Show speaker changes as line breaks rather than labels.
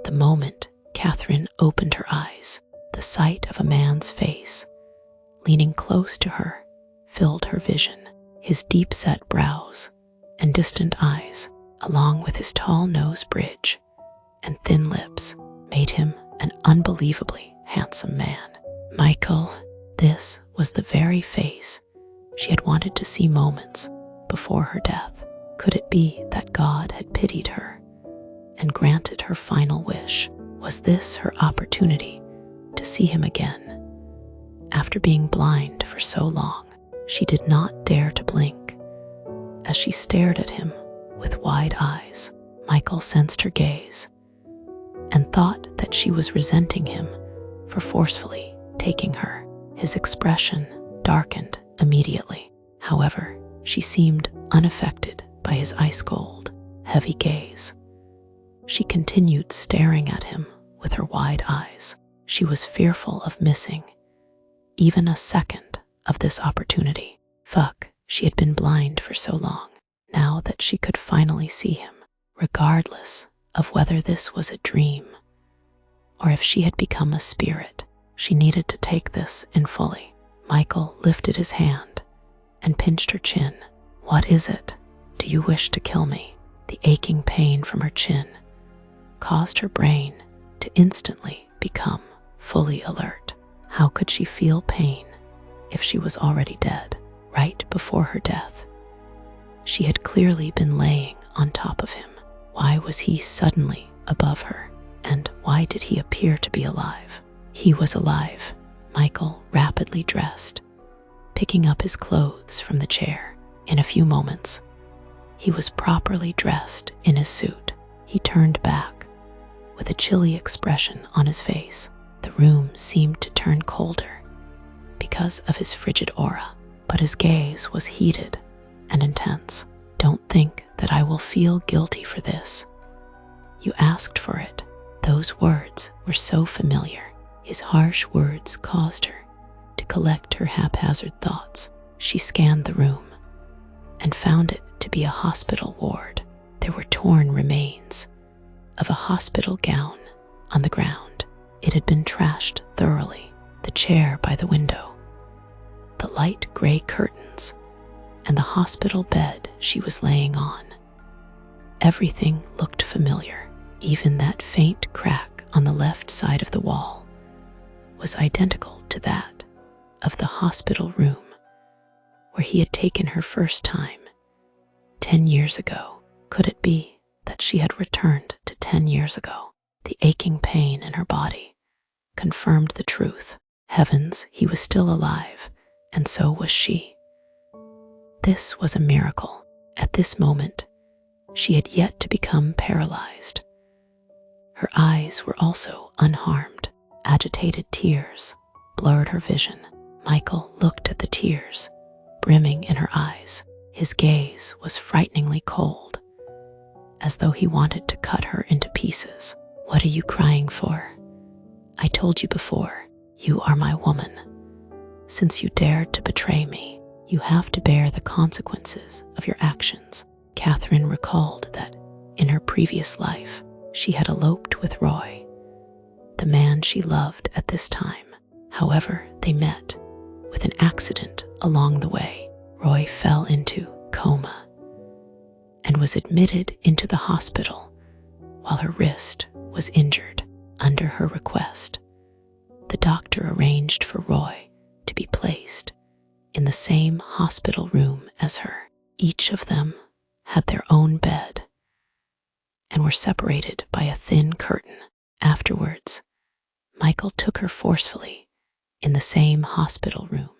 The moment Katherine opened her eyes, the sight of a man's face, leaning close to her, filled her vision. His deep-set brows and distant eyes, along with his tall nose bridge and thin lips, made him an unbelievably handsome man. Michael, this was the very face she had wanted to see moments before her death. Could it be that God had pitied her and granted her final wish? Was this her opportunity to see him again? After being blind for so long, she did not dare to blink. As she stared at him with wide eyes, Michael sensed her gaze and thought that she was resenting him for forcefully taking her. His expression darkened immediately. However, she seemed unaffected by his ice-cold, heavy gaze. She continued staring at him with her wide eyes. She was fearful of missing even a second of this opportunity. She had been blind for so long. Now that she could finally see him, regardless of whether this was a dream or if she had become a spirit, she needed to take this in fully. Michael lifted his hand and pinched her chin. "What is it? Do you wish to kill me?" The aching pain from her chin caused her brain to instantly become fully alert. How could she feel pain if she was already dead? Right before her death, she had clearly been laying on top of him. Why was he suddenly above her? And why did he appear to be alive? He was alive. Michael rapidly dressed, picking up his clothes from the chair. In a few moments, he was properly dressed in his suit. He turned back with a chilly expression on his face. The room seemed to turn colder because of his frigid aura, but his gaze was heated and intense. "Don't think that I will feel guilty for this. You asked for it." Those words were so familiar. His harsh words caused her to collect her haphazard thoughts. She scanned the room and found it to be a hospital ward. There were torn remains of a hospital gown on the ground. It had been trashed thoroughly. The chair by the window, the light gray curtains, and the hospital bed she was laying on. Everything looked familiar. Even that faint crack on the left side of the wall was identical to that of the hospital room where he had taken her first time 10 years ago. Could it be that she had returned to 10 years ago? The aching pain in her body confirmed the truth. Heavens, he was still alive, and so was she. This was a miracle. At this moment, she had yet to become paralyzed. Her eyes were also unharmed. Agitated tears blurred her vision. Michael looked at the tears brimming in her eyes. His gaze was frighteningly cold, as though he wanted to cut her into pieces. "What are you crying for? I told you before, you are my woman. Since you dared to betray me, you have to bear the consequences of your actions." Katherine recalled that in her previous life, she had eloped with Roy, the man she loved at this time. However, they met with an accident along the way. Roy fell into coma and was admitted into the hospital while her wrist was injured. Under her request, the doctor arranged for Roy to be placed in the same hospital room as her. Each of them had their own bed and were separated by a thin curtain. Afterwards, Michael took her forcefully in the same hospital room